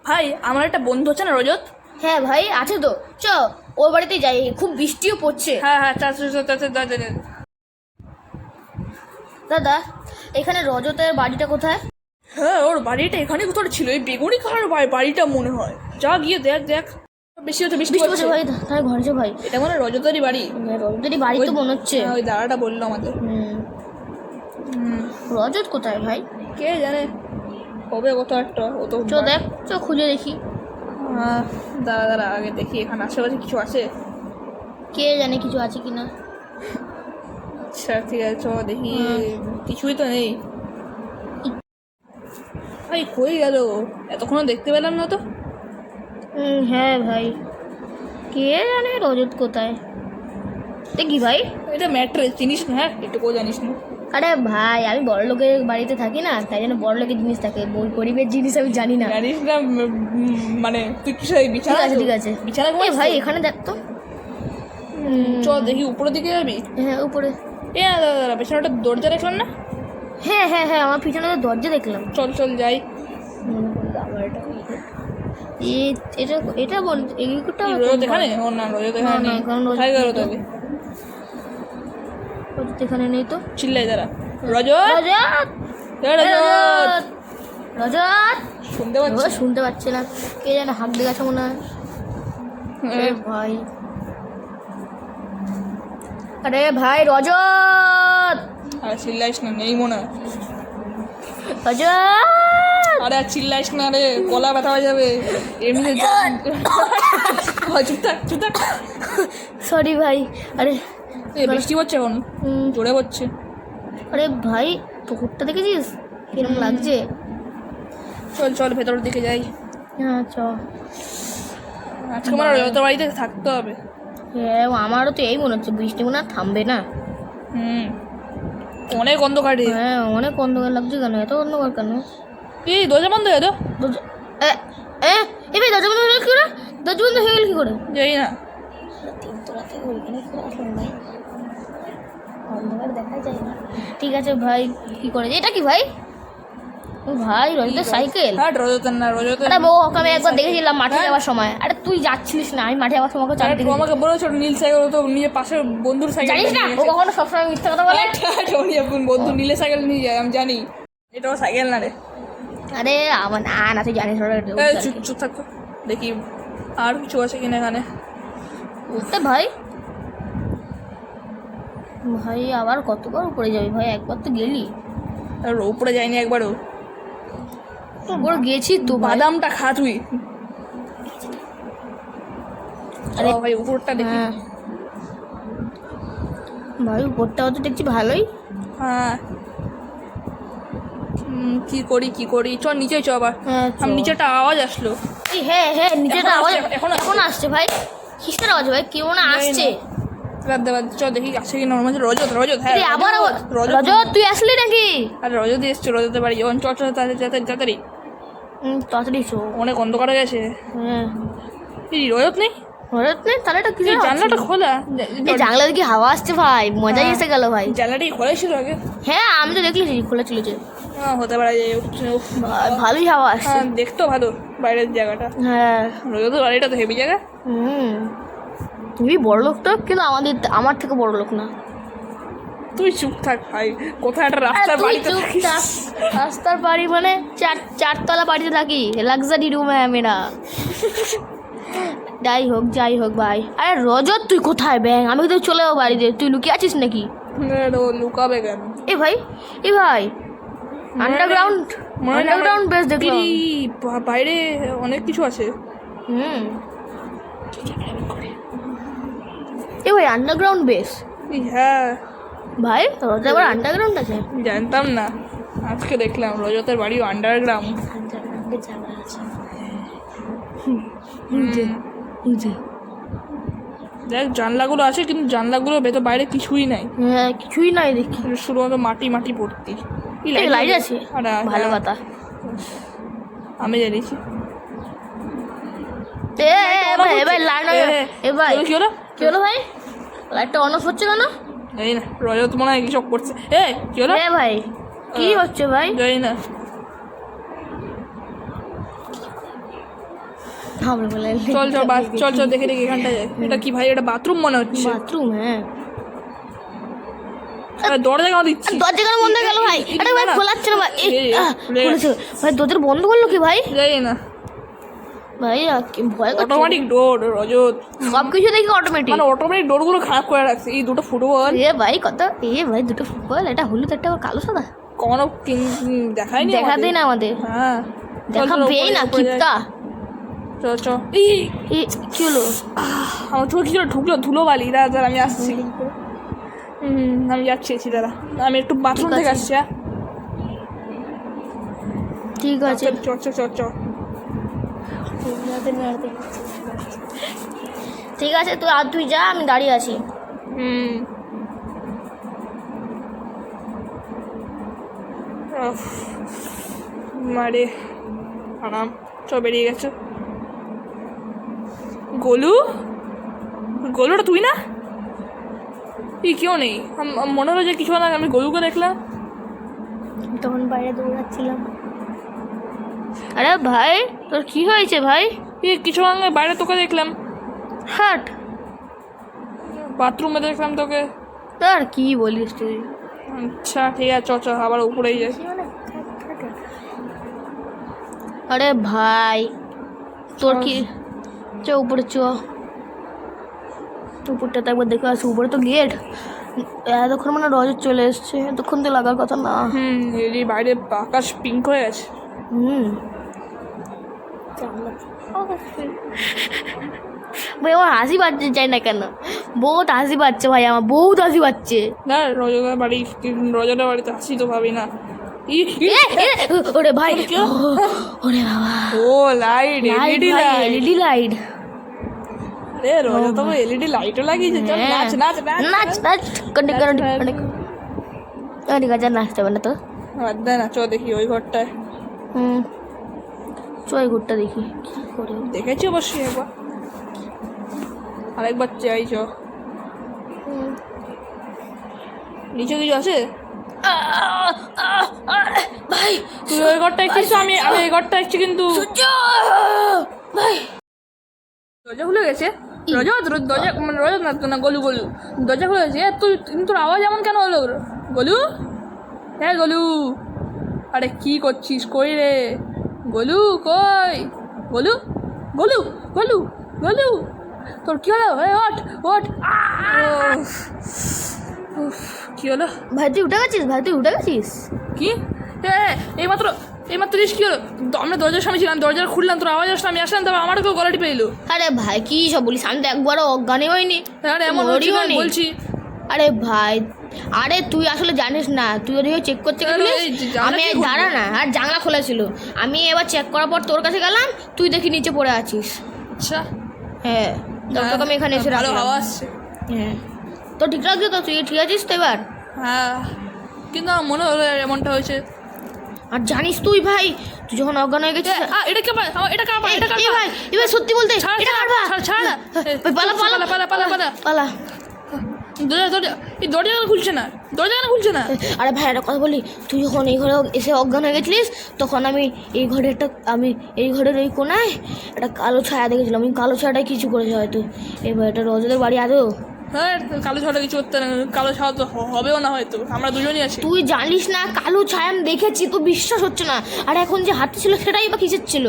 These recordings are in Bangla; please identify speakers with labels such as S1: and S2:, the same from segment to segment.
S1: ভাই আমার একটা বন্ধু আছে না রজত।
S2: হ্যাঁ ভাই আছে তো, চ ওর বাড়িতে যাই, খুব বৃষ্টিও পড়ছে।
S1: হ্যাঁ হ্যাঁ
S2: দাদা এখানে রজতের বাড়িটা কোথায়?
S1: হ্যাঁ ওর বাড়িটা এখানে কোথাও ছিল, এই বেগুনি কালার বাড়িটা মনে হয়। যা গিয়ে দেখ দেখ। বেশি হচ্ছে বৃষ্টি
S2: বৃষ্টি
S1: হচ্ছে
S2: পড়ছে ভাই, তাহলে ঘরে যাও ভাই।
S1: এটা মনে হয় রজতেরই বাড়ি।
S2: রজতেরই বাড়ি তো মনে হচ্ছে।
S1: ওই দাদাটা বললো আমাদের।
S2: রজত কোথায় ভাই?
S1: কে জানে, হবে কোথাও একটা। ও তো
S2: চ দেখ, চ খুঁজে দেখি।
S1: দাঁড়া দাঁড়া আগে দেখি এখানে আশেপাশে কিছু আছে।
S2: কে জানে কিছু আছে কিনা।
S1: আচ্ছা ঠিক আছে চ দেখি। কিছুই তো নেই ভাই, কই গেল? এতক্ষণ দেখতে পেলাম না তো।
S2: হ্যাঁ ভাই, কে জানে রজত কোথায়। দেখি ভাই,
S1: এটা ম্যাট্রেস চিনিস না? হ্যাঁ এটুকু জানিস না?
S2: আরে ভাই আমি বড় লোকের বাড়িতে থাকি না, তাই জন্য বড় লোকের জিনিস থাকে, গরিবের জিনিস আমি জানি না।
S1: জানিস না মানে তুই কিছু বিছানা?
S2: ঠিক আছে
S1: বিছানা
S2: ভাই এখানে দেখ তো।
S1: চ দেখি উপরের দিকে যাবি।
S2: হ্যাঁ উপরে।
S1: এ দাদা দাদা পেছনে দরজা দেখলাম না?
S2: হ্যাঁ হ্যাঁ হ্যাঁ, আমার পিছনে তো দরজা দেখলাম।
S1: চল চল যাই।
S2: এটা এটা বল, এইটা
S1: রোজ এখানে? ও না রোজ এখানে নেই। কোথায় গেল তবে?
S2: রজত এখানে নেই তো।
S1: চিল্লাই দাঁড়া। রজত
S2: রজত
S1: রজত
S2: রজত
S1: শুনতে পাচ্ছি।
S2: শুনতে পাচ্ছে না, কে জানে হাঁক দিয়ে গেছে মনে হয়। ভাই আরে ভাই রজত,
S1: আরে চিল্লাইস না, নেই মনে হয়।
S2: রজত
S1: আরে আর চিল্লাইস না রে, গলা ব্যথা হয়ে যাবে এমনি। চুপ থাক চুপ থাক।
S2: সরি ভাই। আরে
S1: বৃষ্টি পড়ছে এখন, জোরে পড়ছে।
S2: আরে ভাই পুকুরটা দেখেছিস কিরকম লাগছে?
S1: চল চল ভেতরের দিকে যাই।
S2: হ্যাঁ চ।
S1: আজকে আমার রজতের বাড়িতে থাকতে হবে।
S2: হ্যাঁ আমারও তো এই মনে হচ্ছে, বৃষ্টি মনে হয় থামবে না।
S1: অনেক অন্ধকার রে।
S2: হ্যাঁ অনেক অন্ধকার লাগছে। কেন এত অন্ধকার কেন?
S1: এই দরজা বন্ধ হয়ে তো।
S2: এবার দরজা বন্ধ হয়ে গেল কি করে? দরজা বন্ধ হয়ে গেল কি করে?
S1: যাই না।
S2: অন্ধকার দেখা যায় না। ঠিক আছে ভাই, কি করে এটা কি ভাই? ও ভাই রজতের সাইকেল।
S1: হ্যাঁ রজতের না, রজতের।
S2: আরে ওকে আমি একবার দেখেছিলাম মাঠে যাওয়ার সময়। আরে তুই যাচ্ছিলিস না, আমি মাঠে যাওয়ার সময় ওকে চালাতে দেখেছি।
S1: আমাকে বলেছো নীল সাইকেল, তো নিজের পাশের বন্ধুর সাইকেল
S2: জানিস না ও কখনো সবসময় মিথ্যা কথা বলে।
S1: বন্ধু নীলের সাইকেল নিয়ে যায়, আমি জানি এটা ওর সাইকেল না রে।
S2: আরে আমার না তুই জানিস
S1: চুপ চুপ থাকতো। দেখি আর কিছু আছে কিনা এখানে।
S2: ভাই ভাই আবার কতবার উপরে যাবি ভাই? একবার তো গেলি।
S1: আর উপরে যায়নি একবারও।
S2: উপরে গেছি তো।
S1: বাদামটা খা তুই। আরে ভাই উপরটা দেখি।
S2: ভাই উপরটাও তো দেখছি ভালোই।
S1: হ্যাঁ কি করি চল নিচে চ আবার। আমি নিচেটা আওয়াজ আসলো।
S2: হ্যাঁ হ্যাঁ নিচেটা আওয়াজ এখন আসছে ভাই। কিসের আওয়াজ ভাই? কেউ না আসছে।
S1: চ দেখি আছে কি নর্মাল। রজত রজত হ্যাঁ
S2: আবার রজত তুই আসলি নাকি?
S1: আরে রজত এসছে, রজতের বাড়ি যখন। চ তাড়াতাড়ি
S2: তাড়াতাড়ি চো,
S1: অনেক অন্ধকার হয়ে গেছে।
S2: হ্যাঁ
S1: এই রজত নেই?
S2: রজত নেই তাহলে এটা কি?
S1: জানলাটা খোলা।
S2: এই জানলা দিকে হাওয়া আসছে ভাই, মজাই এসে গেল ভাই।
S1: জানলাটাই খোলা ছিল আগে।
S2: হ্যাঁ আমি তো দেখলি খোলা ছিল যে।
S1: হতে পারে
S2: ভালোই হাওয়া আসছে।
S1: দেখতেও ভালো বাইরের জায়গাটা।
S2: হ্যাঁ
S1: রজতের বাড়িটা তো হেভি জায়গা।
S2: তুই বড় লোক তো, কিন্তু আমার থেকে বড় লোক না।
S1: তুই চুপ থাক ভাই। কোথায় একটা রাস্তার বাড়িতে
S2: রাস্তার বাড়ি মানে চারতলা বাড়িতে থাকি, লাক্সারি রুমে মেরা। যাই হোক ভাই। আরে রজত তুই কোথায় ব্যাং? আমি তো চলে যাবো বাড়িতে, তুই লুকিয়ে আছিস নাকি?
S1: লুকাবে কেন?
S2: এ ভাই আন্ডারগ্রাউন্ড বেস দেখলাম।
S1: বাইরে অনেক কিছু আছে।
S2: এ ভাই আন্ডারগ্রাউন্ড বেস?
S1: হ্যাঁ
S2: ভাই রজত আবার আন্ডারগ্রাউন্ড আছে?
S1: জানতাম না, আজকে দেখলাম রজতের বাড়ি আন্ডারগ্রাউন্ড। দেখ জানলাগুলো আছে, কিন্তু জানলাগুলো ভেতর বাইরে কিছুই নাই।
S2: হ্যাঁ কিছুই নাই দেখি,
S1: শুধুমাত্র মাটি ভর্তি।
S2: লাইট আছে, ভালো কথা।
S1: আমি জানিছি।
S2: কি হলো ভাই? লাইটটা অন অফ হচ্ছে কেন?
S1: জানি না, রজত মনে হয় কিছু করছে। কি হলো
S2: ভাই? কি হচ্ছে ভাই?
S1: জানি না।
S2: আমরা বলে
S1: চল চল চল চল দেখে দেখি এখানটা যাই। এটা কি ভাই, এটা বাথরুম মনে হচ্ছে।
S2: বাথরুম, হ্যাঁ।
S1: দরজা কেন দিচ্ছি?
S2: দরজা কেন বন্ধ হয়ে গেল ভাই? এটা ভাই খোলাচ্ছে না ভাই। খুলেছে ভাই, দরজা বন্ধ করলো কি ভাই?
S1: যাই না
S2: ভাই কি ভয় করছে।
S1: অটোমেটিক ডোর রজত,
S2: সব কিছু দেখি অটোমেটিক।
S1: মানে অটোমেটিক ডোরগুলো খারাপ করে রাখছে। এই দুটো ফুটবল,
S2: এ ভাই কত, এ ভাই দুটো ফুটবল, এটা হলুদ একটা কালো সাদা।
S1: কোনো দেখায়নি,
S2: দেখাতেই না আমাদের।
S1: হ্যাঁ
S2: দেখাবেই না কিপটা।
S1: চল চল।
S2: কি হলো?
S1: আমার চোখ কি ঢুকলো ধুলো বালি। দাদা আমি আসছি। আমি যাচ্ছি দাদা, আমি একটু বাথরুম থেকে আসছি। হ্যাঁ
S2: ঠিক আছে,
S1: চল চল চল চল।
S2: ঠিক আছে, তুই যা, আমি দাঁড়িয়ে আছি।
S1: মারে আরাম। চল বেরিয়ে গেছে। গোলু, গোলুটা তুই না? কেউ নেই, মনে হলো যে কিছু না, আমি গোলুকে দেখলাম
S2: তখন বাইরে দৌড়াচ্ছিলাম। আরে ভাই তোর কি হয়েছে ভাই?
S1: কিছু আগে বাইরে তোকে দেখলাম।
S2: হাট,
S1: বাথরুমে দেখলাম তোকে।
S2: তোর কি বলিস তুই?
S1: আচ্ছা ঠিক আছে, চ আবার উপরেই যাই।
S2: আরে ভাই তোর কি, চ উপরে চ, উপরটাতে একবার দেখে আসি। উপরে তো গেট, এতক্ষণ মানে রজত চলে এসছে, এতক্ষণ তো লাগার কথা না।
S1: এই বাইরে আকাশ পিঙ্ক হয়ে গেছে।
S2: ভাই আমার হাসি পাচ্ছে, চাই না কেন, বহুত হাসি পাচ্ছে ভাই, আমার বহুত হাসি পাচ্ছে।
S1: না রজতের বাড়িতে হাসি তো ভাবি না।
S2: ওরে ভাই, ওরে বাবা,
S1: ও light, LED light,
S2: LED light.
S1: রে রজত তো এলইডি লাইটও লাগিয়েছে। চল নাচ নাচ
S2: নাচ নাচ, ঠিক আছে, নাচতে হবে না তো।
S1: দে না, চ দেখি ওই ঘরটায়।
S2: চই ঘুরটা দেখি কি করে।
S1: দেখেছি অবশ্যই একবার, আরেকবার চাই। চ নিচে কিছু আছে
S2: ভাই?
S1: তুই ওই ঘরটা এসেছিস, আমি এই ঘরটা এসেছি কিন্তু।
S2: ভাই
S1: দরজা খুলে গেছে। রজত দরজা, মানে রজত না গলু, দরজা খুলে গেছে। তোর আওয়াজ এমন কেন হলো গলু? হ্যাঁ গলু, আরে কি করছিস? কই রে গলু, কই গলু? গলু গলু গলু, তোর কি হলো? ওঠ ওঠ। কি হলো
S2: ভাই? তুই উঠে গেছিস ভাই, তুই উঠে গেছিস?
S1: কি এইমাত্র কি হলো? আমরা দরজার সামনে ছিলাম, দরজা খুললাম, তোর আওয়াজ আসলাম, আমি আসলাম, তারপর আমারও কেউ গলা টিপে এলো।
S2: আরে ভাই কি সব বলিস? আমি তো একবারও অজ্ঞানই হয়নি।
S1: আরে এমন বলছি।
S2: আরে ভাই, আরে তুই আসলে জানিস না, তুই ওদিকে চেক করতে গেছিলিস, আমি দাঁড়া না, আর জানলা খোলা ছিল। আমি এবার চেক করার পর তোর কাছে গেলাম, তুই দেখি নিচে পড়ে আছিস।
S1: আচ্ছা
S2: হ্যাঁ, তোকে আমি এখানে এসে
S1: ভালো
S2: রাখলাম।
S1: হাওয়া আসছে।
S2: হ্যাঁ তো ঠিক লাগছে তো? তুই ঠিক আছিস তো এবার?
S1: হ্যাঁ, কিন্তু আমার মনে হলো এমনটা হয়েছে।
S2: আর জানিস তুই ভাই, তুই যখন অজ্ঞান হয়ে গেছিস,
S1: এটা কে ভাই? এটা কার? এটা কার
S2: ভাই? এবার সত্যি বলতে এটা কার ভাই?
S1: ছাড় না,
S2: পালা পালা পালা পালা পালা পালা।
S1: দরজা কেন খুলছে না?
S2: আরে ভাই একটা কথা বলি, তুই যখন এই ঘরে এসে অজ্ঞান হয়ে গেছিলিস, তখন আমি এই ঘরের ওই কোনায় একটা কালো ছায়া দেখেছিলাম। আমি কালো ছায়াটাই কিছু করেছে হয়তো। এবার এটা রজতের বাড়ি আদৌ?
S1: হ্যাঁ, কালো ছাওয়াটা কিছু করতে না, কালো ছাওয়া তো হবেও না হয়তো, আমরা দুজনই আছি।
S2: তুই জানিস না, কালো ছায়া আমি দেখেছি, তো বিশ্বাস হচ্ছে না। আর এখন যে হাঁটতে ছিল সেটাই বা কিসের ছিল?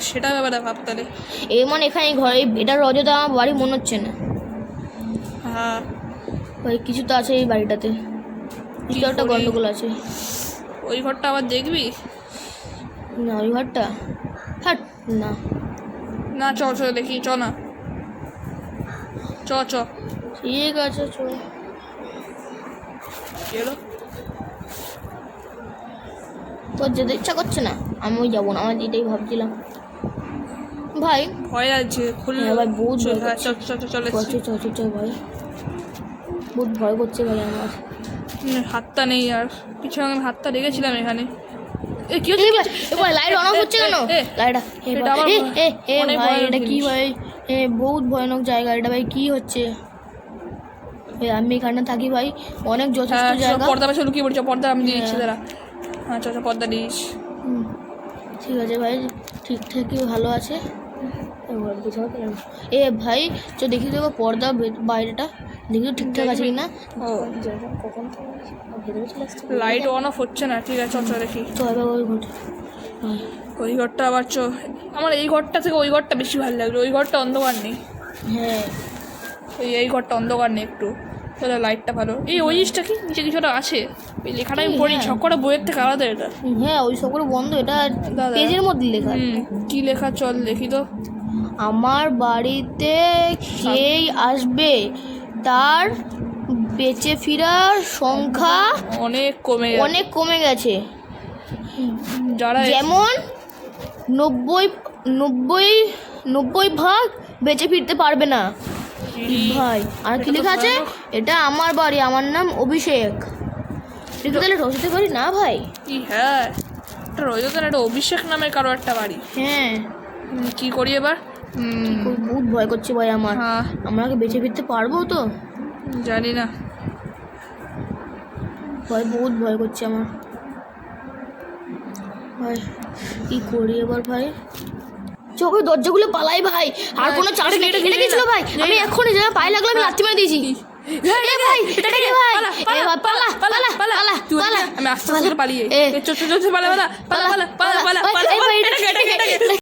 S1: সেটা ব্যাপারে ভাবতালে।
S2: মানে এখানে ঘরে এটা রজত আমার বাড়ি মনে হচ্ছে না।
S1: হ্যাঁ
S2: ভাই কিছু তো আছে এই বাড়িটাতে, কিছু একটা গন্ডগোল আছে।
S1: ওই ঘরটা আবার দেখবি
S2: না ওই ঘরটা, হাট না
S1: না, চ দেখি, চ না, চ
S2: ঠিক আছে চল।
S1: কি হলো?
S2: তোর যেতে ইচ্ছা করছে না? আমিও যাবো না, আমার যেটাই ভাবছিলাম। ভাই
S1: ভয় লাগছে,
S2: হ্যাঁ ভাই বহুত ভয়
S1: করছে।
S2: চল ভাই, বহুত ভয় করছে ভাই আমার।
S1: হাতটা নেই, আর কিছু আমি হাতটা রেখেছিলাম এখানে।
S2: লাইট অন অফ হচ্ছে কেন? ভাই এটা কি ভাই? বহুত ভয়ানক জায়গা এটা ভাই, কি হচ্ছে? আমি এখানে থাকি ভাই, অনেক যথেষ্ট জায়গা।
S1: পর্দা পাশে লুকিয়ে পড়ছে, পর্দা আমি দিয়ে দিচ্ছি দাঁড়া। হ্যাঁ পর্দা দিস।
S2: ঠিক আছে ভাই, ঠিকঠাকই ভালো আছে। এবার বুঝাও কেন? এ ভাই তো দেখি দেবো পর্দা বাইরেটা, দেখি তো ঠিকঠাক আছে কি না।
S1: ও লাইট অন অফ হচ্ছে না, ঠিক আছে চল দেখি।
S2: তো এবার ওই ঘরটা,
S1: ওই ঘরটা আবার আমার এই ঘরটা থেকে ওই ঘরটা বেশি ভালো লাগলো, ওই ঘরটা অন্ধকার নেই।
S2: হ্যাঁ
S1: এই ঘরটা অন্ধকার নেই একটু, তাহলে লাইটটা ভালো। ওই জিনিসটা কি নিচে কিছুটা আছে, ওই লেখাটা আমি পড়ি, ছক্কটা বইয়ের থেকে আলাদা এটা।
S2: হ্যাঁ ওই সবগুলো বন্ধ, এটা
S1: দাদা।
S2: পেজের মধ্যে লেখা।
S1: কি লেখা চল দেখি তো।
S2: আমার বাড়িতে খেয়েই আসবে, তার বেঁচে ফেরার সংখ্যা
S1: অনেক
S2: অনেক কমে গেছে।
S1: যারা
S2: যেমন 90 ভাগ বেঁচে ফিরতে পারবে না। ভাই আর কি লেখা আছে? এটা আমার বাড়ি, আমার নাম অভিষেক। এটা তাহলে রসতে পারি না ভাই?
S1: হ্যাঁ, এটা রজতন, একটা অভিষেক নামে কারো একটা বাড়ি।
S2: হ্যাঁ
S1: কি করি এবার?
S2: বহুত ভয় করছে ভাই আমার।
S1: হ্যাঁ
S2: আমরা কি বেঁচে ফিরতে পারবো তো?
S1: জানি না
S2: ভাই, বহুত ভয় করছে আমার ভাই। কি করি এবার ভাই? চোখে দরজাগুলো পালাই ভাই, আর কোনো চান্স নেই। এটা কি ছিল ভাই? আমি এখনই যা পায়ে লাগলো আমি লাথি মেরে দিয়েছি। এ ভাই, এটা কি ভাই? এ ভাই পালা পালা পালা পালা।
S1: আমি আস্তে আস্তে পালিয়ে, চল পালা পালা পালা পালা পালা পালা।